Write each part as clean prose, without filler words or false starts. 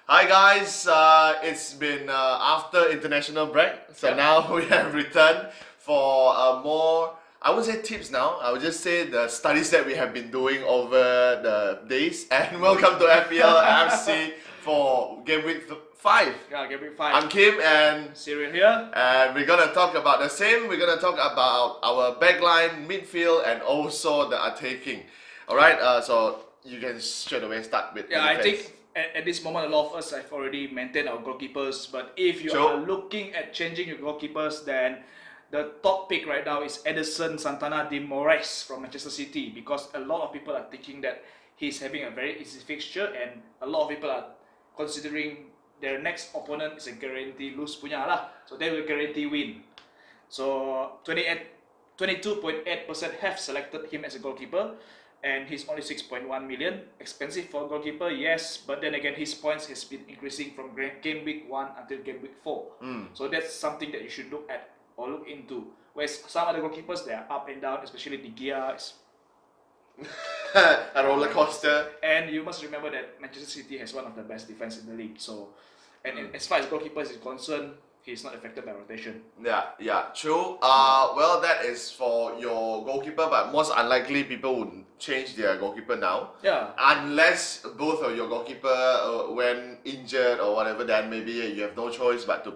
Hi guys, it's been after international break, so Yep. now we have returned for more, I wouldn't say tips now, I would just say the studies that we have been doing over the days. And welcome to FPLFC for game week 5. Yeah, GW5. I'm Kim and Cyril here. we're gonna talk about the same. We're gonna talk about our backline, midfield, and also the attacking. Alright, so you can straight away start with Yeah, the I defense. think at this moment a lot of us have already maintained our goalkeepers. But if you Sure. are looking at changing your goalkeepers, then the top pick right now is Edison Santana de Moraes from Manchester City, because a lot of people are thinking that he's having a very easy fixture, and a lot of people are considering their next opponent is a guarantee lose punya lah. So they will guarantee win. So 22.8% have selected him as a goalkeeper, and he's only 6.1 million. Expensive for a goalkeeper, yes, but then again, his points has been increasing from game week 1 until game week 4. So that's something that you should look at or look into. Whereas some other goalkeepers, they are up and down, especially De Gea. A roller coaster. And you must remember that Manchester City has one of the best defense in the league. So, as far as goalkeepers is concerned, he's not affected by rotation. Yeah, true. Well, that is for your goalkeeper, but most unlikely people would change their goalkeeper now. Yeah. Unless both of your goalkeeper went injured or whatever, then maybe you have no choice but to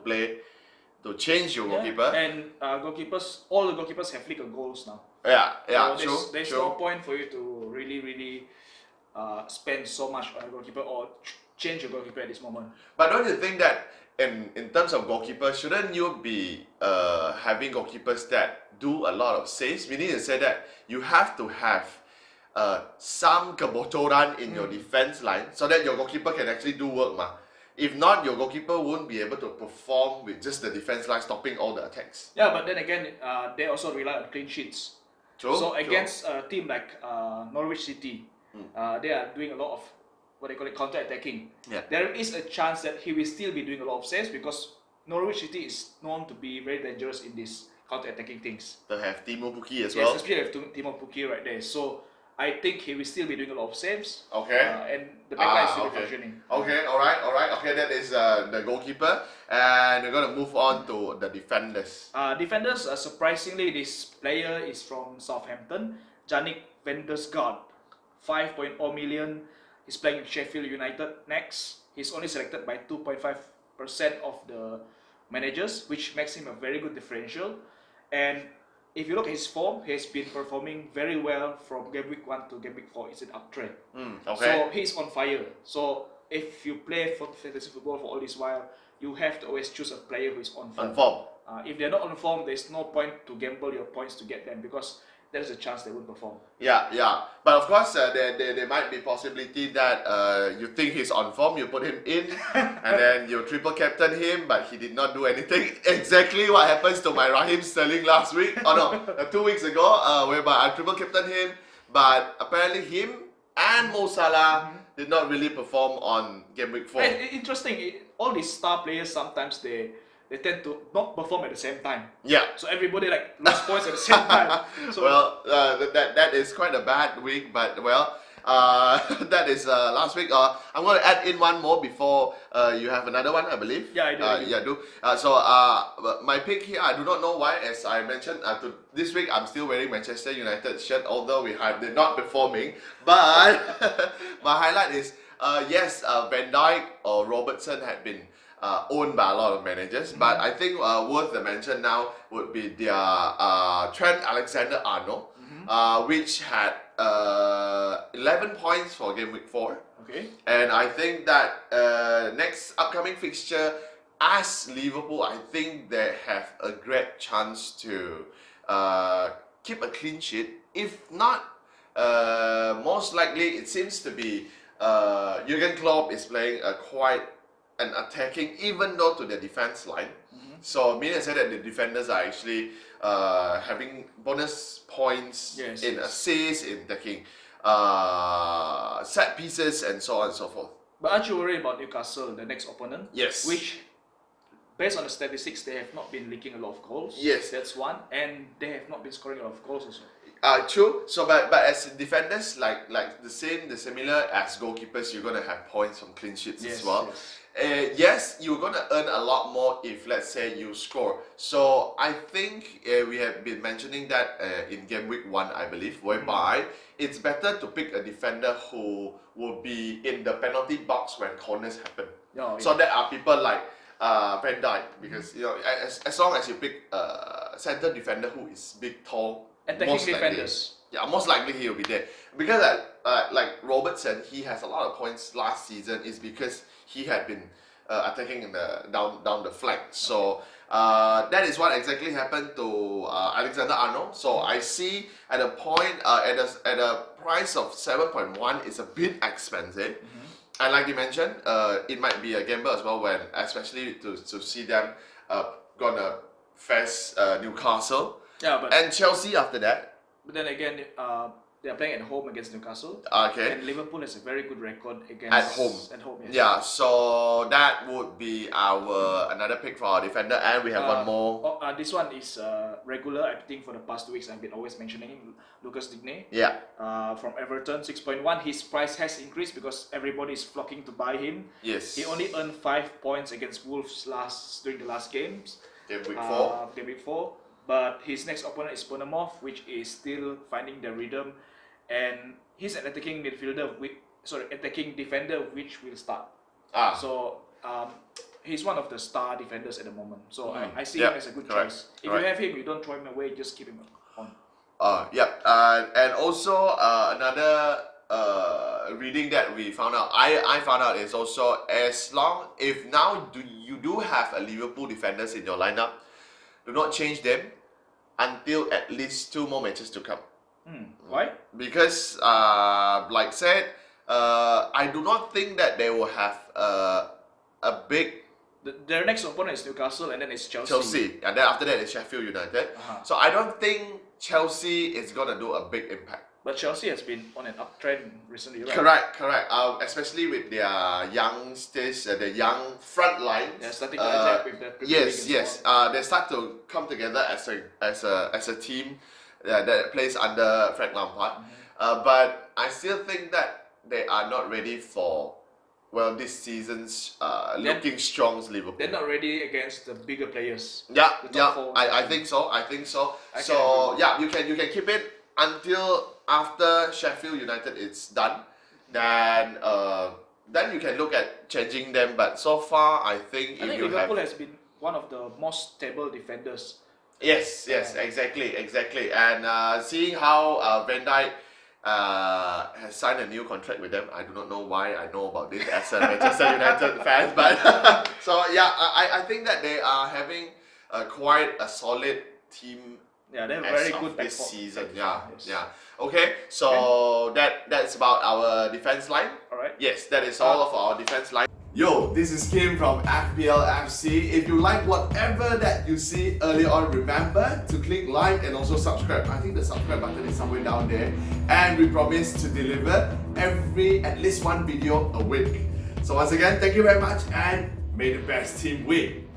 change your goalkeeper. And goalkeepers, all the goalkeepers have league goals now. Yeah, So true. there's no point for you to really spend so much on a goalkeeper or change your goalkeeper at this moment. But don't you think that in terms of goalkeepers, shouldn't you be having goalkeepers that do a lot of saves? Meaning to say that you have to have some kebocoran in your defense line so that your goalkeeper can actually do work, ma. If not, your goalkeeper won't be able to perform with just the defense line stopping all the attacks. Yeah, but then again, they also rely on clean sheets. True. So against a team like Norwich City, they are doing a lot of what they call it counter-attacking. Yeah. There is a chance that he will still be doing a lot of saves, because Norwich City is known to be very dangerous in these counter-attacking things. They have Pukki as Yes, well. especially have Timo Pukki right there. So I think he will still be doing a lot of saves. Okay. And the backline is still okay. functioning. Okay, alright. Okay, that is the goalkeeper. And we're going to move on to the defenders. Defenders, surprisingly, this player is from Southampton, Jannik van der Gaard, 5.0 million. He's playing in Sheffield United next. He's only selected by 2.5% of the managers, which makes him a very good differential. And if you look at his form, he has been performing very well from game week 1 to game week 4. It's an uptrend. Okay. So he's on fire. So if you play for fantasy football for all this while, you have to always choose a player who is on form. On form. If they're not on form, there's no point to gamble your points to get them, because there's a chance they won't perform. Yeah. But of course, there might be possibility that you think he's on form, you put him in, and then you triple captain him, but he did not do anything. Exactly what happens to my Raheem Sterling last week. Oh no, 2 weeks ago, whereby I triple captain him, but apparently him and Mo Salah did not really perform on game week 4. Interesting. All these star players, sometimes they tend to not perform at the same time. Yeah. So everybody like lose points at the same time. So well, that is quite a bad week, but well, that is last week. I'm going to add in one more before you have another one, I believe. Yeah, I do. Yeah, do. So my pick here, I do not know why. As I mentioned, this week I'm still wearing Manchester United shirt, although they're not performing. But my highlight is yes, Van Dijk or Robertson had been owned by a lot of managers, but I think worth the mention now would be their Trent Alexander-Arnold, which had 11 points for game week 4. Okay. And I think that next upcoming fixture, as Liverpool, I think they have a great chance to keep a clean sheet. If not, most likely it seems to be Jurgen Klopp is playing quite an attacking, even though to the defense line. So meaning to say that the defenders are actually having bonus points in assists, in taking set pieces, and so on and so forth. But aren't you worried about Newcastle, the next opponent? Yes. Which, based on the statistics, they have not been leaking a lot of goals. Yes. That's one. And they have not been scoring a lot of goals also. True. So, but as defenders, like the similar as goalkeepers, you're gonna have points from clean sheets as well. Yes. yes, you're gonna earn a lot more if, let's say, you score. So I think we have been mentioning that in game week 1, I believe, whereby it's better to pick a defender who will be in the penalty box when corners happen. Oh, So there are people like Van Dijk, because you know, as long as you pick a center defender who is big, tall, attacking most likely, defenders. yeah, most likely he'll be there. Because like Robertson, he has a lot of points last season is because he had been attacking in the down the flank. So that is what exactly happened to Alexander-Arnold. So I see at a point at a price of 7.1 is a bit expensive. And like you mentioned, it might be a gamble as well, when especially to see them gonna face Newcastle. Yeah, but And Chelsea after that. But then again, they are playing at home against Newcastle. Okay. And Liverpool has a very good record against At home. At home, yes. Yeah, so that would be our another pick for our defender, and we have one more. This one is regular. I think for the past 2 weeks I've been always mentioning him, Lucas Digne. Yeah. From Everton, 6.1. His price has increased because everybody is flocking to buy him. Yes. He only earned 5 points against Wolves during the last games. Game week 4. Game week 4. But his next opponent is Bournemouth, which is still finding the rhythm, and he's an attacking attacking defender which will start. So he's one of the star defenders at the moment. So I see him as a good choice. If you have him, you don't throw him away, just keep him on. And also another reading that we found out, I found out is also, if now you do have a Liverpool defenders in your lineup, do not change them until at least 2 more matches to come. Why? Because, like said, I do not think that they will have a big. Their next opponent is Newcastle, and then it's Chelsea. Chelsea, and then after that it's Sheffield United. So I don't think Chelsea is gonna do a big impact. But Chelsea has been on an uptrend recently, right? Correct. Especially with their youngsters, the young front line. They're starting to attack with the Premier League. Yes. They start to come together as a team that plays under Frank Lampard. But I still think that they are not ready for this season's looking strong Liverpool. They're not ready against the bigger players. I think so. So you can keep it until after Sheffield United is done. Then you can look at changing them. But so far, I think Liverpool has been one of the most stable defenders. Yes, exactly. And seeing how Van Dijk has signed a new contract with them, I do not know why I know about this as a Manchester United fan, but so I think that they are having quite a solid team. Yeah, they're very good this season. Yeah. Okay, so that's about our defense line. Alright. Yes, that is all of our defense line. Yo, this is Kim from FPLFC. If you like whatever that you see earlier on, remember to click like and also subscribe. I think the subscribe button is somewhere down there. And we promise to deliver at least one video a week. So once again, thank you very much, and may the best team win.